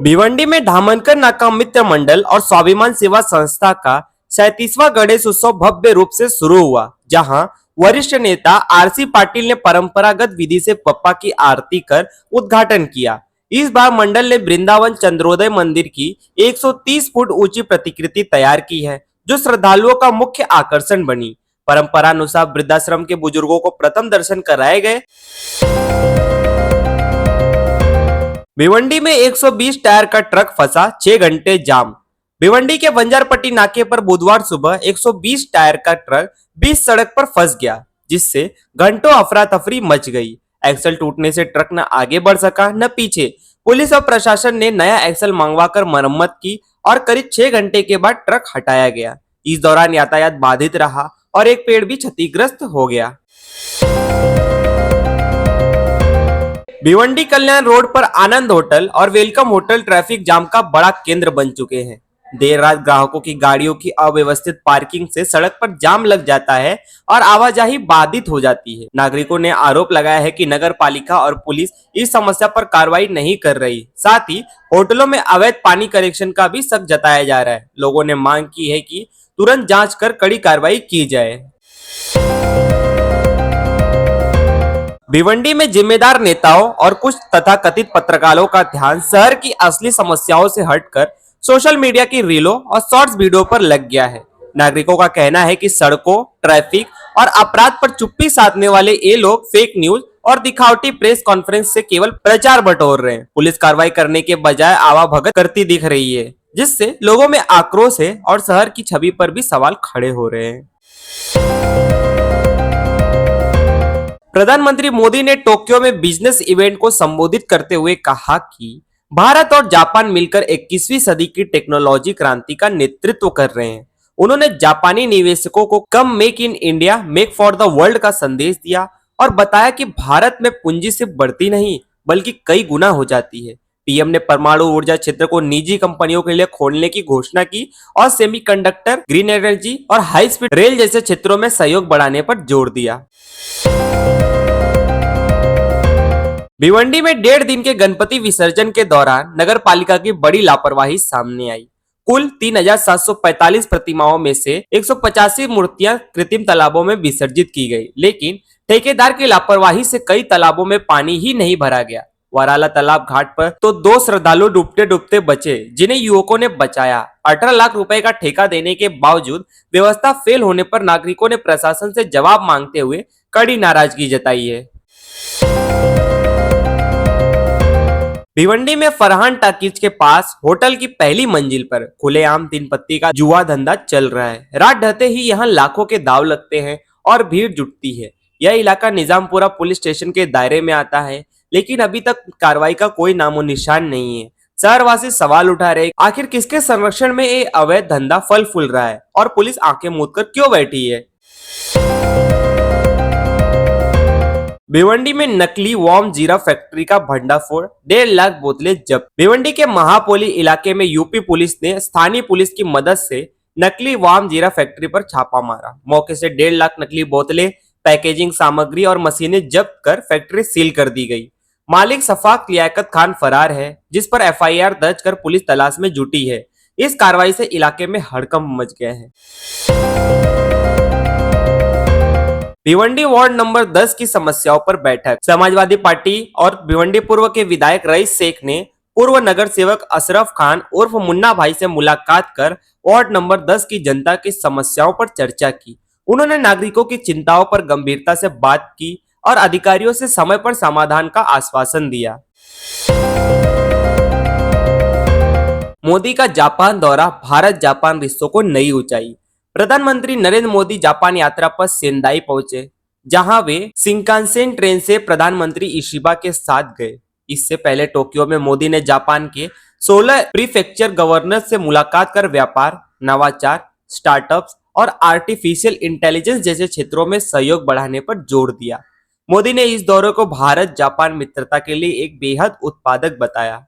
भिवंडी में धामनकर नाका मित्र मंडल और स्वाभिमान सेवा संस्था का 37वां गणेश उत्सव भव्य रूप से शुरू हुआ, जहां वरिष्ठ नेता आरसी पाटिल ने परंपरागत विधि से पप्पा की आरती कर उद्घाटन किया। इस बार मंडल ने वृंदावन चंद्रोदय मंदिर की 130 फुट ऊंची प्रतिकृति तैयार की है, जो श्रद्धालुओं का मुख्य आकर्षण बनी। परंपरानुसार वृद्धाश्रम के बुजुर्गों को प्रथम दर्शन कराए गए। भिवंडी में 120 टायर का ट्रक फंसा, 6 घंटे जाम। भिवंडी के बंजारपट्टी नाके पर बुधवार सुबह 120 टायर का ट्रक बीच सड़क पर फंस गया, जिससे घंटों अफरा तफरी मच गई। एक्सल टूटने से ट्रक न आगे बढ़ सका न पीछे। पुलिस और प्रशासन ने नया एक्सल मंगवाकर मरम्मत की और करीब 6 घंटे के बाद ट्रक हटाया गया। इस दौरान यातायात बाधित रहा और एक पेड़ भी क्षतिग्रस्त हो गया। भिवंडी कल्याण रोड पर आनंद होटल और वेलकम होटल ट्रैफिक जाम का बड़ा केंद्र बन चुके हैं। देर रात ग्राहकों की गाड़ियों की अव्यवस्थित पार्किंग से सड़क पर जाम लग जाता है और आवाजाही बाधित हो जाती है। नागरिकों ने आरोप लगाया है कि नगर पालिका और पुलिस इस समस्या पर कार्रवाई नहीं कर रही। साथ ही होटलों में अवैध पानी कनेक्शन का भी शक जताया जा रहा है। लोगों ने मांग की है कि तुरंत जांच कर कड़ी कार्रवाई की जाए। भिवंडी में जिम्मेदार नेताओं और कुछ तथाकथित पत्रकारों का ध्यान शहर की असली समस्याओं से हटकर सोशल मीडिया की रीलों और शॉर्ट्स वीडियो पर लग गया है। नागरिकों का कहना है कि सड़कों, ट्रैफिक और अपराध पर चुप्पी साधने वाले ये लोग फेक न्यूज और दिखावटी प्रेस कॉन्फ्रेंस से केवल प्रचार बटोर रहे हैं। पुलिस कार्रवाई करने के बजाय आवाभगत करती दिख रही है, जिससे लोगों में आक्रोश है और शहर की छवि पर भी सवाल खड़े हो रहे हैं। प्रधानमंत्री मोदी ने टोक्यो में बिजनेस इवेंट को संबोधित करते हुए कहा कि भारत और जापान मिलकर 21वीं सदी की टेक्नोलॉजी क्रांति का नेतृत्व कर रहे हैं। उन्होंने जापानी निवेशकों को कम make in India, make for the world का संदेश दिया और बताया कि भारत में पूंजी सिर्फ बढ़ती नहीं बल्कि कई गुना हो जाती है। पीएम ने परमाणु ऊर्जा क्षेत्र को निजी कंपनियों के लिए खोलने की घोषणा की और सेमीकंडक्टर, ग्रीन एनर्जी और हाई स्पीड रेल जैसे क्षेत्रों में सहयोग बढ़ाने पर जोर दिया। भिवंडी में 1.5 दिन के गणपति विसर्जन के दौरान नगर पालिका की बड़ी लापरवाही सामने आई। कुल 3,745 प्रतिमाओं में से 185 मूर्तियां कृत्रिम तालाबों में विसर्जित की गई, लेकिन ठेकेदार की लापरवाही से कई तालाबों में पानी ही नहीं भरा गया। वाराला तालाब घाट पर तो 2 श्रद्धालु डूबते डूबते बचे, जिन्हें युवकों ने बचाया। 18 लाख रुपए का ठेका देने के बावजूद व्यवस्था फेल होने पर नागरिकों ने प्रशासन से जवाब मांगते हुए कड़ी नाराजगी जताई है। भिवंडी में फरहान टाकीज के पास होटल की पहली मंजिल पर खुलेआम 3 पत्ती का जुआ धंधा चल रहा है। रात ढलते ही यहां लाखों के दाव लगते हैं और भीड़ जुटती है। यह इलाका निजामपुरा पुलिस स्टेशन के दायरे में आता है, लेकिन अभी तक कार्रवाई का कोई नामो निशान नहीं है। शहरवासी सवाल उठा रहे, आखिर किसके संरक्षण में ये अवैध धंधा फल फूल रहा है और पुलिस आंखें मूंद कर क्यों बैठी है। भिवंडी में नकली वार्म जीरा फैक्ट्री का भंडाफोड़, 1.5 लाख बोतलें जब्त। भिवंडी के महापोली इलाके में यूपी पुलिस ने स्थानीय पुलिस की मदद से नकली वार्म जीरा फैक्ट्री पर छापा मारा। मौके से 1.5 लाख नकली बोतलें, पैकेजिंग सामग्री और मशीनें जब्त कर फैक्ट्री सील कर दी गई। मालिक सफाक लियाकत खान फरार है, जिस पर FIR दर्ज कर पुलिस तलाश में जुटी है। इस कार्रवाई से इलाके में हड़कंप मच गया है। भिवंडी वार्ड नंबर 10 की समस्याओं पर बैठक। समाजवादी पार्टी और भिवंडी पूर्व के विधायक रईस शेख ने पूर्व नगर सेवक अशरफ खान उर्फ मुन्ना भाई से मुलाकात कर वार्ड नंबर 10 की जनता की समस्याओं पर चर्चा की। उन्होंने नागरिकों की चिंताओं पर गंभीरता से बात की और अधिकारियों से समय पर समाधान का आश्वासन दिया। मोदी का जापान दौरा, भारत जापान रिश्तों को नई ऊंचाई। प्रधानमंत्री नरेंद्र मोदी जापान यात्रा पर सेंदाई पहुंचे, जहां वे शिंकानसेन ट्रेन से प्रधानमंत्री इशिबा के साथ गए। इससे पहले टोक्यो में मोदी ने जापान के 16 प्रीफेक्चर गवर्नर से मुलाकात कर व्यापार, नवाचार, स्टार्टअप्स और आर्टिफिशियल इंटेलिजेंस जैसे क्षेत्रों में सहयोग बढ़ाने पर जोर दिया। मोदी ने इस दौरे को भारत जापान मित्रता के लिए एक बेहद उत्पादक बताया।